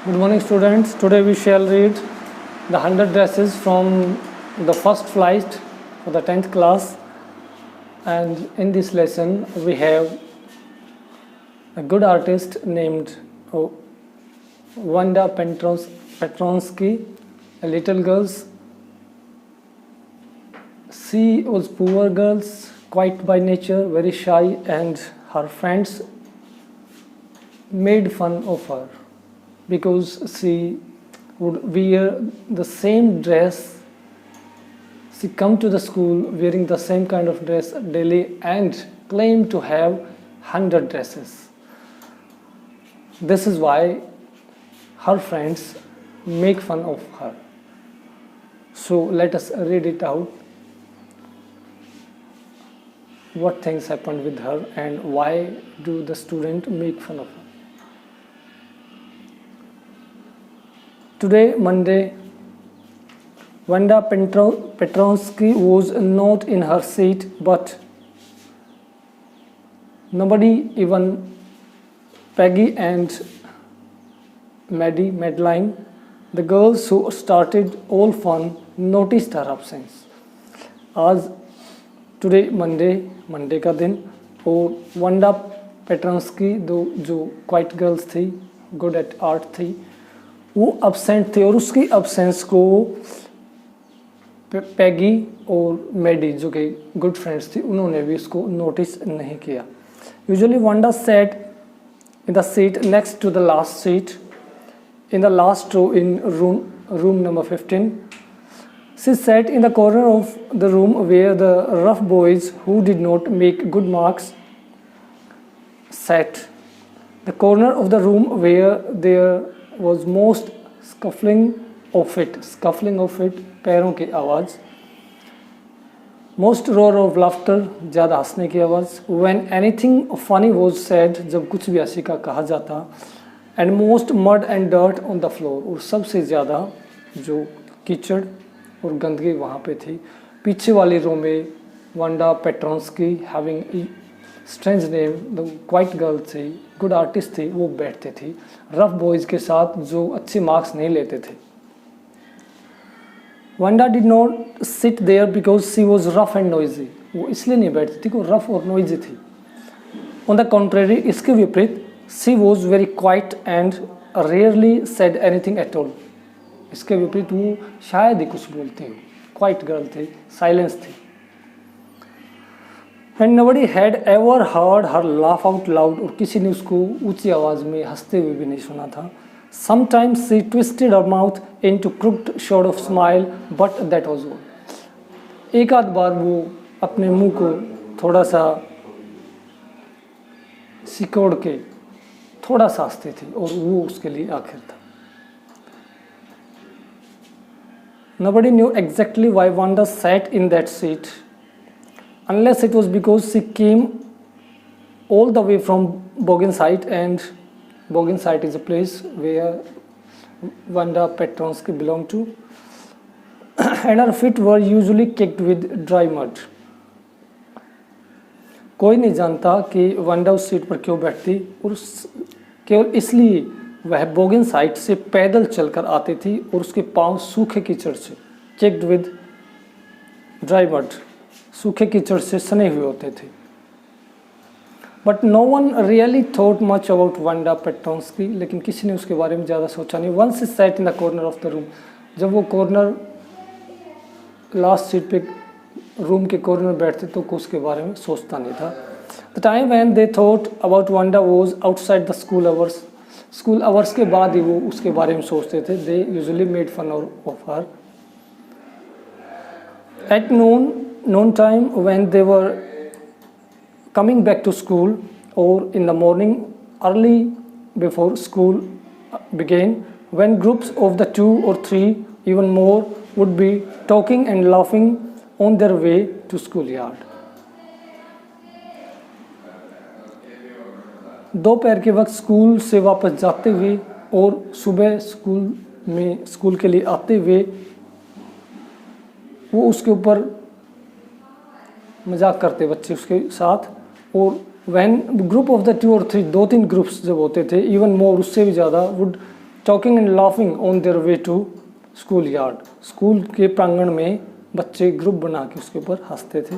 Good morning, students. Today we shall read the 100 dresses from the first flight for the 10th class. And in this lesson, we have a good artist named Wanda Petronsky, a little girl. She was poor girl, quiet by nature, very shy, and her friends made fun of her because she would wear the same dress. She come to the school wearing the same kind of dress daily and claim to have 100 dresses. This is why her friends make fun of her. So let us read it out. What things happened with her and why do the student make fun of her? Today, Monday, Wanda Petronsky was not in her seat, but nobody, even Peggy and Madeline, the girls who started all fun, noticed her absence. As today Monday का दिन और वंडा पेट्रोंस्की जो quite girls थी, good at art थी, वो absent थे और उसकी अब्सेंस को पैगी और मैडी जो कि गुड फ्रेंड्स थी उन्होंने भी उसको नोटिस नहीं किया. Usually Wanda sat in the seat next to the last seat in the last row in room number 15. She sat in the corner of the room where the rough boys who did not make good marks sat. The corner of the room where there was most scuffling of it, पैरों की आवाज़, most roar of laughter, ज़्यादा हंसने की आवाज़, when anything funny was said, जब कुछ भी हंसी का कहा जाता, and most mud and dirt on the floor, और सबसे ज़्यादा जो कीचड़ और गंदगी वहाँ पे थी. पीछे वाली रो में Wanda Petronski having strange name, the quiet girl थी, गुड आर्टिस्ट थी, वो बैठते थी रफ बॉयज़ के साथ जो अच्छे मार्क्स नहीं लेते थे. Wanda did not sit there because she was rough and noisy. वो इसलिए नहीं बैठती थी कि वो रफ और नॉइजी थी. ऑन द कॉन्ट्रेरी, इसके विपरीत, she was very quiet and rarely said anything at all. इसके विपरीत वो शायद ही कुछ बोलती हो. क्वाइट गर्ल थी, साइलेंस थी. And nobody had ever heard her laugh out loud, और किसी ने उसको ऊंची आवाज़ में हंसते हुए भी नहीं सुना था. Sometimes she twisted her mouth into crooked short of smile, but that was all. एक आध बार वो अपने मुंह को थोड़ा सा सिकोड़ के थोड़ा सा हंसती थी और वो उसके लिए आखिर था. Nobody knew exactly why Wanda sat in that seat, unless it was because she came all the way from Bogenside, and Bogenside is a place where Wanda Petronsky belonged to, and her feet were usually kicked with dry mud. कोई नहीं जानता कि वंडा उस seat पर क्यों बैठती, और केवल इसलिए वह बोगन साइड से पैदल चलकर आती थी और उसके पांव सूखे कीचड़ से, चेक्ड विद ड्राई मड, सूखे कीचड़ से सने हुए होते थे. But no one really thought much about Wanda Petronski. लेकिन किसी ने उसके बारे में ज़्यादा सोचा नहीं. Once is sat in the corner of the room. जब वो कॉर्नर लास्ट सीट पे रूम के कॉर्नर बैठते तो उसके बारे में सोचता नहीं था. The time when they thought about Wanda was outside the school hours. School hours के बाद ही वो उसके बारे में सोचते थे. They usually made fun of her. At noon time when they were coming back to school, और in the morning early before school began, when groups of the 2 or 3 even more would be talking and laughing on their way to schoolyard. दोपहर के वक्त school से वापस जाते हुए और सुबह स्कूल के लिए आते हुए वो उसके ऊपर मजाक करते बच्चे उसके साथ. और when group of the 2 or 3, 2-3 groups जब होते थे, इवन मोर, उससे भी ज़्यादा, would talking and laughing on their way to school yard. School के प्रांगण में बच्चे ग्रुप बना के उसके ऊपर हंसते थे।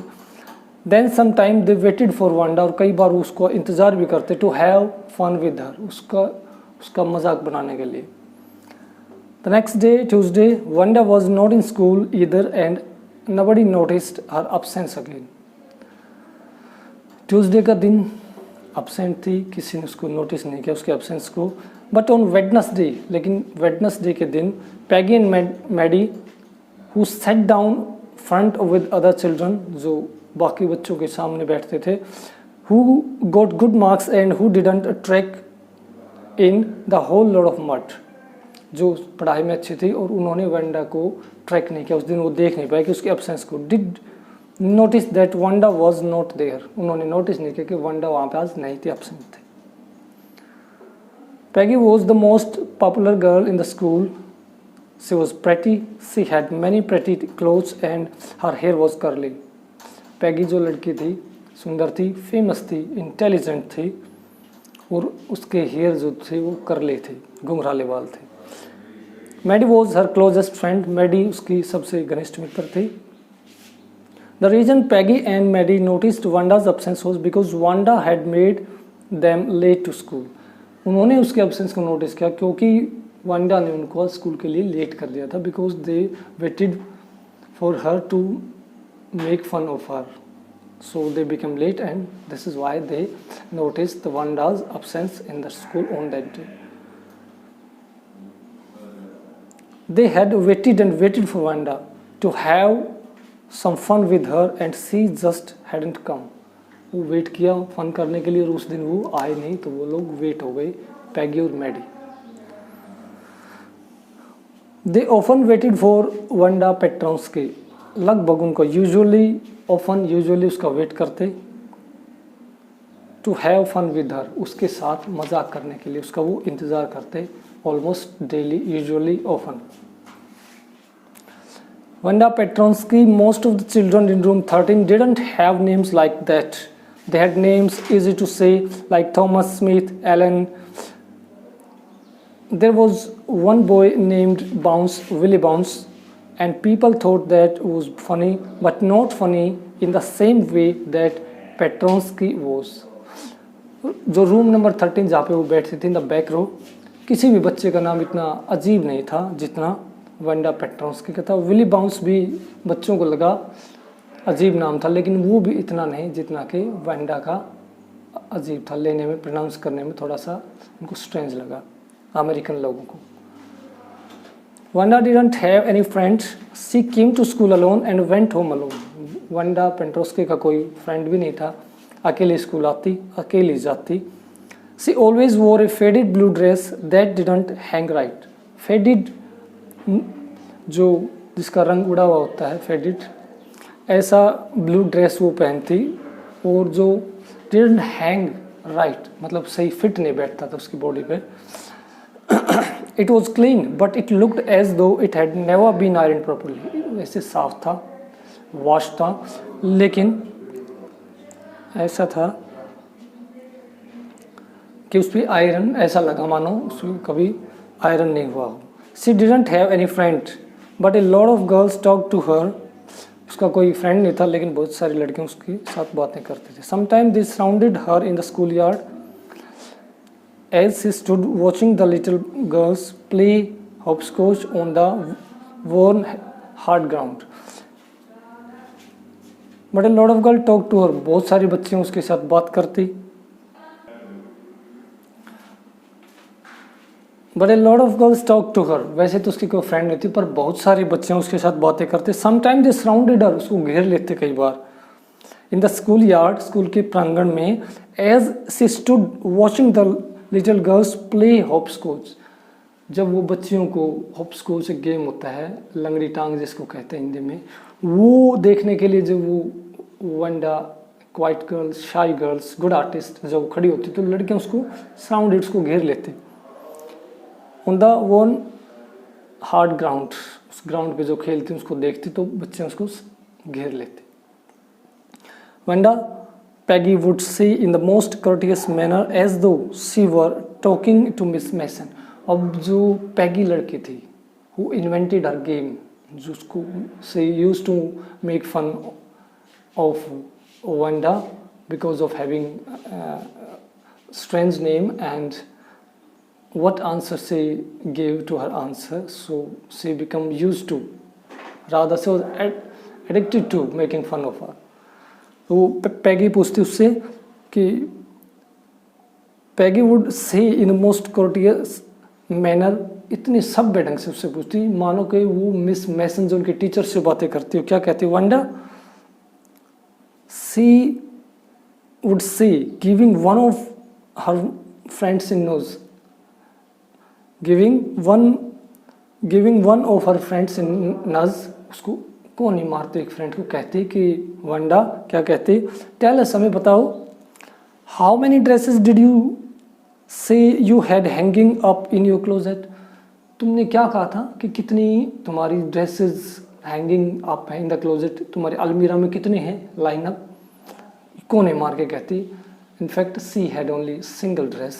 Then some time they waited for Wanda, और कई बार उसको इंतज़ार भी करते to have fun with her, उसका मजाक बनाने के लिए। The next day Tuesday Wanda was not in school either and nobody noticed her absence again. Tuesday का दिन अब्सेंट थी, किसी ने उसको नोटिस नहीं किया उसके अब्सेंस को। बट ऑन वेडनेसडे, लेकिन वेडनेसडे के दिन Peggy and Maddie who sat down front with other children, जो बाकी बच्चों के सामने बैठते थे, who got good marks and who didn't track in the whole lot of mud, जो पढ़ाई में अच्छी थी और उन्होंने वांडा को ट्रैक नहीं किया उस दिन, वो देख नहीं पाए कि उसके एब्सेंस को। Did notice that Wanda was not there, उन्होंने नोटिस नहीं किया कि वांडा वहाँ पे आज नहीं थी, एब्सेंट थी। Peggy was the most popular girl in the school. She was pretty, she had many pretty clothes and her hair was curly. Peggy जो लड़की थी सुंदर थी, फेमस थी, इंटेलिजेंट थी, और उसके हेयर जो थे वो करले थे, घुंघराले बाल थे। Maddie was her closest friend, Maddie उसकी सबसे घनिष्ठ मित्र थी। The reason Peggy and Maddie noticed Wanda's absence was because Wanda had made them late to school. उन्होंने उसके एब्सेंस को नोटिस किया क्योंकि वांडा ने उनको स्कूल के लिए लेट कर दिया था, because they waited for her to make fun of her, so they became late, and this is why they noticed the Wanda's absence in the school on that day. They had waited and waited for Wanda to have some fun with her, and she just hadn't come. वो wait किया fun करने के लिए और उस दिन वो आए नहीं, तो वो लोग वेट हो गए, पैगी और Maddie. They often waited for Wanda Petronsky, लगभग उनको यूजुअली उसका वेट करते, to have fun with her, उसके साथ मजाक करने के लिए उसका वो इंतज़ार करते, almost daily, usually, often. Wanda Petronsky, most of the children in room 13 didn't have names like that. They had names easy to say, like Thomas Smith, Alan. There was one boy named Bounce, Willie Bounce, and people thought that was funny, but not funny in the same way that Petronsky was. जो room number 13 जहाँ पे वो बैठती थी, in the back रो, किसी भी बच्चे का नाम इतना अजीब नहीं था जितना वांडा पेट्रोंस्की का था। विली बाउंस भी बच्चों को लगा अजीब नाम था, लेकिन वो भी इतना नहीं जितना कि वांडा का अजीब था, लेने में, प्रोनाउंस करने में थोड़ा सा उनको स्ट्रेंज लगा अमेरिकन लोगों को। Wanda didn't have any friends. She came to school alone and went home alone. Wanda Petronsky का कोई फ्रेंड भी नहीं था, अकेले स्कूल आती, अकेले जाती। She always wore a faded blue dress that didn't hang right. Faded, जो जिसका रंग उड़ा हुआ होता है, faded, ऐसा ब्लू ड्रेस वो पहनती, और जो didn't hang right, मतलब सही फिट नहीं बैठता था उसकी बॉडी पे। It was clean, but it looked as though it had never been ironed properly. वैसे साफ था, वॉश था, लेकिन ऐसा था कि उस पर आयरन, ऐसा लगा मानो उसमें कभी आयरन नहीं हुआ हो। She didn't have any friend, but a lot of girls talked to her. उसका कोई फ्रेंड नहीं था, लेकिन बहुत सारी लड़कियां उसके साथ बातें करते थे। Sometimes they surrounded her in the schoolyard. As she stood watching the little girls play hopscotch on the worn hard ground. But a lot of girls talked to her. बहुत सारी बच्चियां उसके साथ बात करती। But a lot of girls talked to her. वैसे तो उसकी कोई फ्रेंड नहीं थी, पर बहुत सारी बच्चियां उसके साथ बातें करते। Sometimes they surrounded her. उसको घेर लेते कई बार। In the schoolyard, स्कूल के प्रांगण में, as she stood watching the little girls play hopscotch, जब वो बच्चियों को, हॉपस्कॉच एक गेम होता है, लंगड़ी टांग जिसको कहते हैं हिंदी में, वो देखने के लिए जब वो वांडा, क्वाइट गर्ल्स, शाई गर्ल्स, गुड आर्टिस्ट जब खड़ी होती तो लड़कियां उसको सराउंडेड, उसको घेर लेते। On the one hard ground, उस ग्राउंड पे जो खेलती उसको देखती तो बच्चे उसको घेर लेते। Wanda, Peggy would say in the most courteous manner, as though she were talking to Miss Mason. अब जो पैगी लड़की थी हु इन्वेंटेड हर गेम, जिसको से use to make fun of Wanda because of having strange name, and what answer she gave to her answer, so she become used to, rather she was addicted to making fun of her. तो पैगी पूछती उससे कि पैगी would say in most courteous manner, इतने सभ्य ढंग से उससे पूछती मानो कि वो मिस मैसन जो उनके टीचर से बातें करती हो। क्या कहती Wanda? She would say giving one of her friends in nose, giving one of her friends in nose, उसको कौन ही मारते एक फ्रेंड को, कहती कि वंडा क्या कहती, टेल अस, हमें बताओ, how many dresses did you say you had hanging up in your closet, तुमने क्या कहा था कि कितनी तुम्हारी ड्रेसेस हैंगिंग अप है इन द क्लोजेट, तुम्हारी अलमीरा में कितने हैं लाइन अप, कौन है मार के कहती। In fact, she had only single dress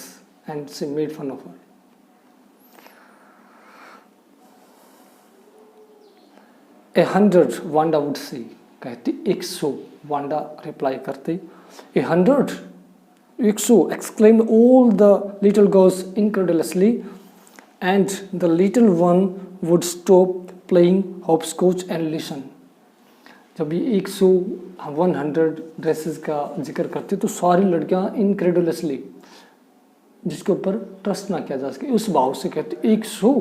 and she made fun of her. 100 Wanda would say, कहती 100, Wanda reply करती 100, 100 exclaimed all the little girls incredulously, and the little one would stop playing hopscotch and listen. जब ये 100 dresses का जिक्र करती तो सारी लड़कियां इनक्रेडुलसली, जिसके ऊपर ट्रस्ट ना किया जा सके, उस भाव से कहती 100,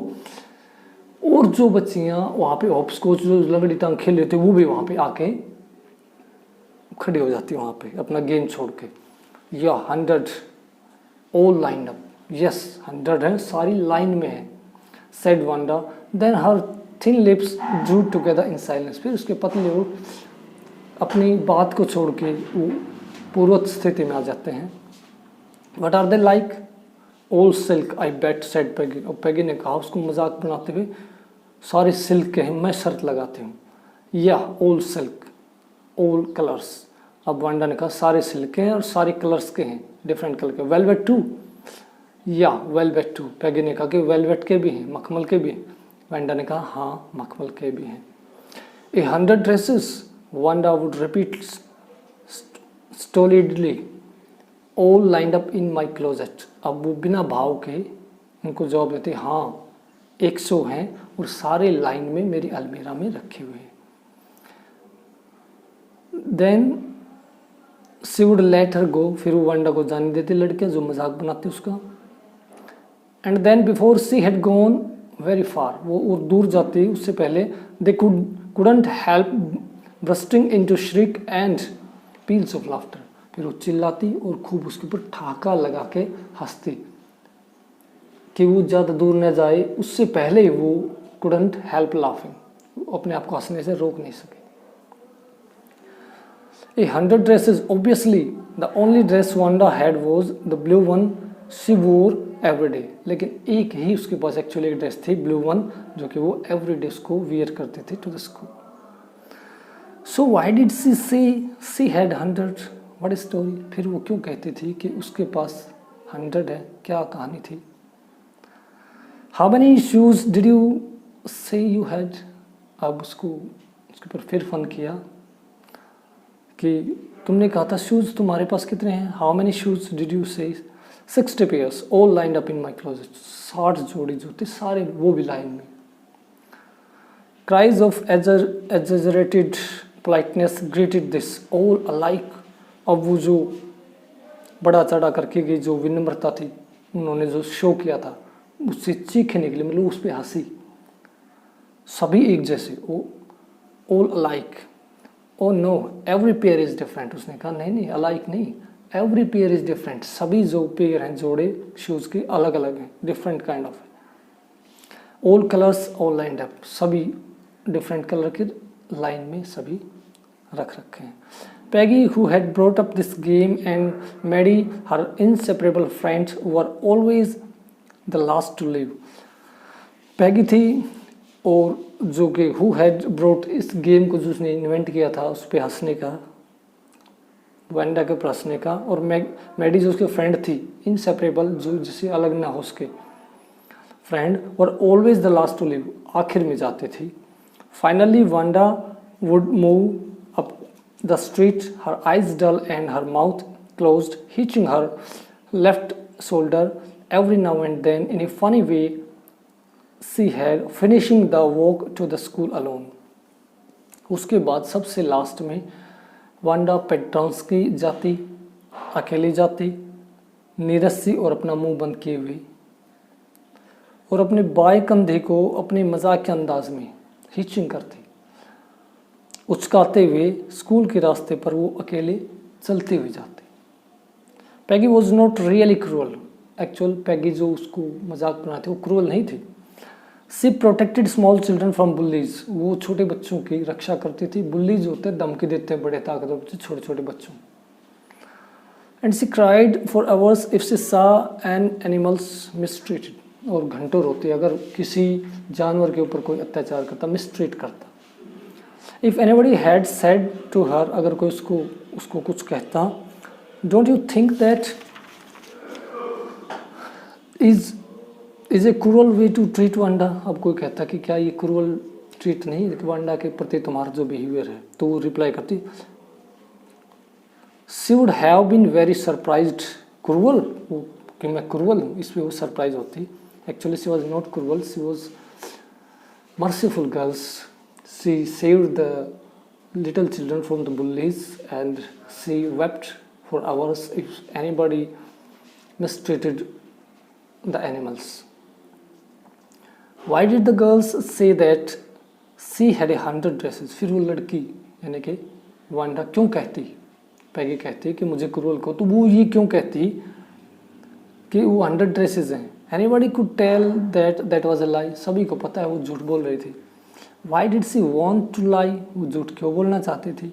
और जो बच्चियां वहाँ पे हॉपस्कॉच जो लंगड़ी टांग खेल रहे थे वो भी वहाँ पे आके खड़ी हो जाती वहाँ पे अपना गेम छोड़ के। या 100 ऑल लाइन अप, यस 100 है, सारी लाइन में है, said Wanda, then her thin lips drew together in silence, फिर उसके पतले होठ अपनी बात को छोड़ के वो पूर्वत स्थिति में आ जाते हैं। What are they like? All silk I bet, said Peggy, और पैगी ने कहा उसको मजाक बनाते हुए, सारे सिल्क के हैं, मैं शर्त लगाती हूँ। या ऑल सिल्क ऑल कलर्स, अब वांडा ने कहा सारे सिल्क के हैं और सारे कलर्स के हैं, डिफरेंट कलर के। वेलवेट टू, या वेलवेट टू, पैगी ने कहा कि वेलवेट के भी हैं, मखमल के भी हैं। वांडा ने कहा हाँ मखमल के भी हैं। 100 dresses, Wanda would repeat stolidly, all lined up in my closet, अब वो बिना भाव के उनको जवाब देते हाँ 100 हैं और सारे लाइन में मेरी अलमीरा में रखे हुए हैं। Then she would let her go, फिर वो वांडा को जाने देती लड़कियां जो मजाक बनाती उसका। And then before she had gone very far, वो और दूर जाती उससे पहले, दे couldn't help bursting into shriek and peals of laughter, फिर वो चिल्लाती और खूब उसके ऊपर ठहाका लगा के हंसती कि वो ज़्यादा दूर न जाए, उससे पहले ही वो couldn't help laughing, वो अपने आप को हंसने से रोक नहीं सके। 100 dresses, obviously the only dress Wanda had was the blue one she wore every day, लेकिन एक ही उसके पास एक्चुअली एक ड्रेस थी, ब्लू वन, जो कि वो एवरी डे उसको वियर करते थे to the school. So why did she say she had 100, what story, फिर वो क्यों कहती थी कि उसके पास 100 है, क्या कहानी थी। How many shoes did you say you had, अब उसको उसके ऊपर फिर फन किया कि तुमने कहा था शूज तुम्हारे पास कितने हैं। How many shoes did you से, 60 pairs all lined up in my closet, 60 जोड़ी जूते सारे वो भी लाइन में। Cries of exaggerated politeness greeted this all alike, अब वो जो बड़ा चढ़ा करके गई जो विनम्रता थी उन्होंने जो शो किया था उससे चीखने के लिए, मतलब उस पर हंसी, सभी एक जैसे, all alike, oh no every pair is different, उसने कहा नहीं नहीं alike नहीं, एवरी पेयर इज डिफरेंट, सभी जो पेयर हैं जोड़े शूज़ के अलग अलग हैं, डिफरेंट काइंड ऑफ है। All colours all lined up, सभी डिफरेंट कलर के लाइन में सभी रख रखे हैं। Peggy who had brought up this game and Maddie her inseparable friends were always the last to leave, Peggy थी और जो कि हु हैड ब्रॉट इस गेम को, जो उसने इन्वेंट किया था उस पर हंसने का, वांडा के प्रश्न का, और मैडी जो उसकी फ्रेंड थी इनसेपरेबल, जो जिसे अलग ना हो सके, friend were always the last to leave, आखिर में जाते थे। Finally Wanda would move up the street, her eyes dull and her mouth closed, hitching her left shoulder every now and then in a funny way she had, finishing the walk to the school alone. उसके बाद सबसे last में Wanda पेट्रांस्की जाती, अकेली जाती, नीरस सी और अपना मुंह बंद किए हुए, और अपने बाएं कंधे को अपने मजाक के अंदाज में हिचिंग करती, उचकाते हुए स्कूल के रास्ते पर वो अकेले चलते हुए जाते। Peggy was not really cruel, actual Peggy जो उसको मजाक बनाते वो क्रूअल नहीं थी। She protected small children from bullies, वो छोटे बच्चों की रक्षा करती थी। बुलीज होते हैं धमकी देते हैं बड़े ताकतवर बच्चे छोटे छोटे बच्चों। And she cried for hours if she saw an animals mistreated, और घंटों रोती अगर किसी जानवर के ऊपर कोई अत्याचार करता, मिसट्रीट करता। If anybody had said to her, अगर कोई उसको कुछ कहता, don't you think that is a cruel way to treat Wanda, अब कोई कहता कि क्या ये क्रूअल ट्रीट नहीं है वांडा के प्रति तुम्हारा जो बिहेवियर है, तो वो रिप्लाई करती, she would have been very surprised, cruel कि मैं क्रूअल हूँ, इस पर वो सरप्राइज होती। Actually she was not cruel, she was merciful girls, she saved the little children from the bullies and she wept for hours if anybody mistreated the animals. Why did the girls say that she had 100 dresses? फिर वो लड़की यानी कि Wanda क्यों कहती, पैगी कहती कि मुझे क्रूअल को, तो वो ये क्यों कहती कि वो 100 ड्रेसेस हैं। Anybody could tell that was a lie, सभी को पता है वो झूठ बोल रही थी। Why did she want to lie? वो झूठ क्यों बोलना चाहती थी?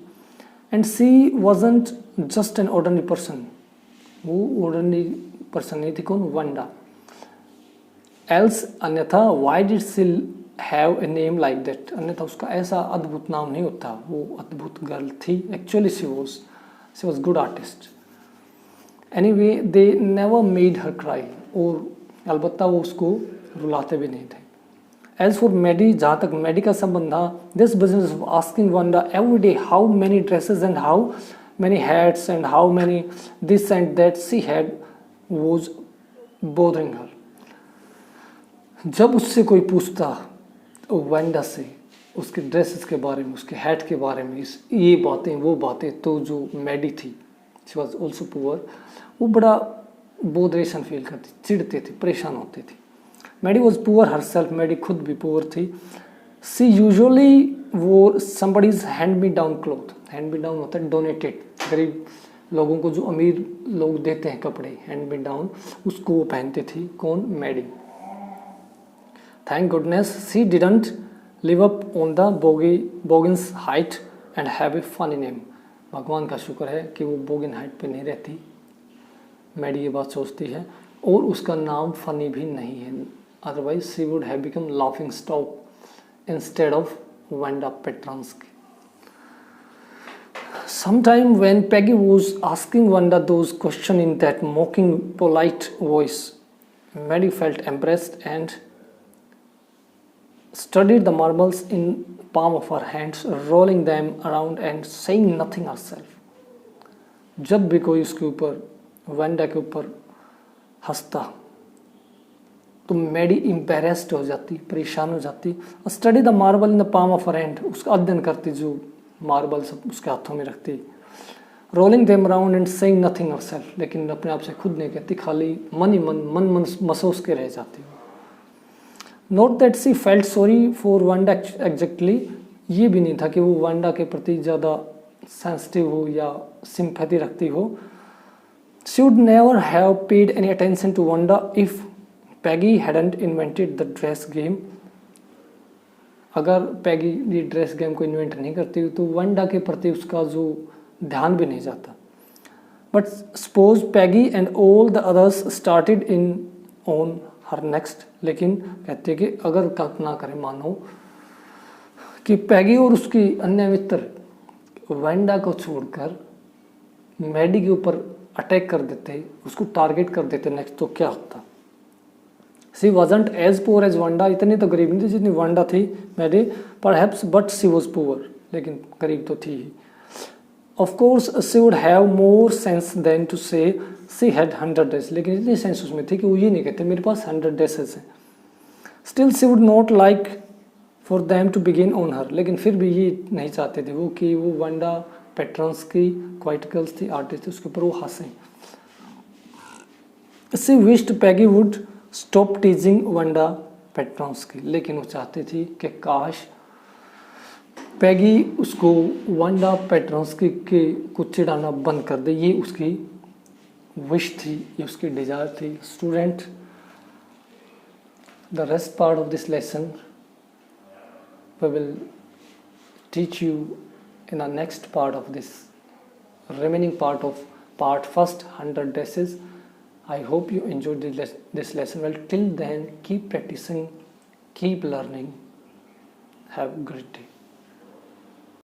And she wasn't just an ordinary person. वो ordinary person नहीं थी, कौन? वांडा। Else अन्यथा why did she have a name like that? अन्यथा उसका ऐसा अद्भुत नाम नहीं होता, वो अद्भुत गर्ल थी। Actually she was good artist. Anyway they never made her cry. और अलबत्ता वो उसको रुलाते भी नहीं थे। As for Maddie, जहाँ तक मैडी का संबंध था, this business of asking Wanda every day how many dresses and how many hats and how many this and that she had was bothering her. जब उससे कोई पूछता वांडा से उसके ड्रेसेस के बारे में, उसके हैट के बारे में, ये बातें वो बातें, तो जो मैडी थी, she was also poor, वो बड़ा बोधरेशन फील करती, चिढ़ते थे, परेशान होते थे। Maddie was poor herself, Maddie खुद भी पुअर थी। सी यूजुअली वो somebody's hand me down cloth, hand me down होता है डोनेटेड, गरीब लोगों को जो अमीर लोग देते हैं कपड़े, हैंड मी डाउन, उसको वो पहनती थी। कौन? Maddie. Thank goodness she didn't live up on the Boggins height and have a funny name, भगवान का शुक्र है कि वो बोगिन हाइट पे नहीं रहती, मैडी ये बात सोचती है, और उसका नाम फनी भी नहीं है, otherwise she would have become laughing stock instead of Wanda Petransky. Sometime when Peggy was asking Wanda those questions in that mocking, polite voice, Maddie felt embarrassed and studied the marbles in palm of her hands, rolling them around and saying nothing herself. जब भी कोई उसके ऊपर, Wanda के ऊपर हंसता तो Maddie इम्पेरेस्ड हो जाती, परेशान हो जाती। Study the marble in the palm of her hand, उसका अध्ययन करती, जो मार्बल सब उसके हाथों में रखती। Rolling them around and saying nothing herself, लेकिन अपने आप से खुद नहीं कहती, खाली मन महसूस के रह जाती। Note that C felt sorry for Wanda exactly, ये भी नहीं था कि वो वांडा के प्रति ज़्यादा सेंसिटिव हो या सिंपैथी रखती हो। She would never have paid any attention to Wanda if Peggy hadn't invented the dress game, अगर पैगी ये ड्रेस गेम को इन्वेंट नहीं करती तो वांडा के प्रति उसका जो ध्यान भी नहीं जाता। But suppose Peggy and all the others started in on her next, लेकिन कहते हैं कि अगर कल्पना करें, मानो कि पैगी और उसकी अन्य मित्र वांडा को छोड़कर मैडी के ऊपर अटैक कर देते, उसको टारगेट कर देते नेक्स्ट, तो क्या होता? She wasn't as poor as Wanda, इतनी तो गरीब नहीं थी जितनी वंडा थी Mary, perhaps but she was poor, लेकिन गरीब तो थी ही। Of course she would have more sense than to say she had 100 dress, लेकिन इतनी सेंस उसमें थी कि वो ये नहीं कहते मेरे पास 100 ड्रेसेस हैं। Still she would not like for them to begin on her, लेकिन फिर भी ये नहीं चाहते थे वो कि वो वंडा पेट्रॉन्स्की क्वाइट गर्ल्स थी, आर्टिस्ट थी, उसके ऊपर वो हंसें। She wished Peggy would stop teasing Wanda Petronski, लेकिन वो चाहती थी कि काश पैगी उसको वंडा पेट्रॉन्स्की के को चिढ़ाना बंद कर दे, ये उसकी विश थी, ये उसकी डिजायर थी। Student, the rest part of this lesson we will teach you in our next part of this remaining part of part first 100 dresses. I hope you enjoyed this lesson. Well, till then, keep practicing, keep learning. Have a great day.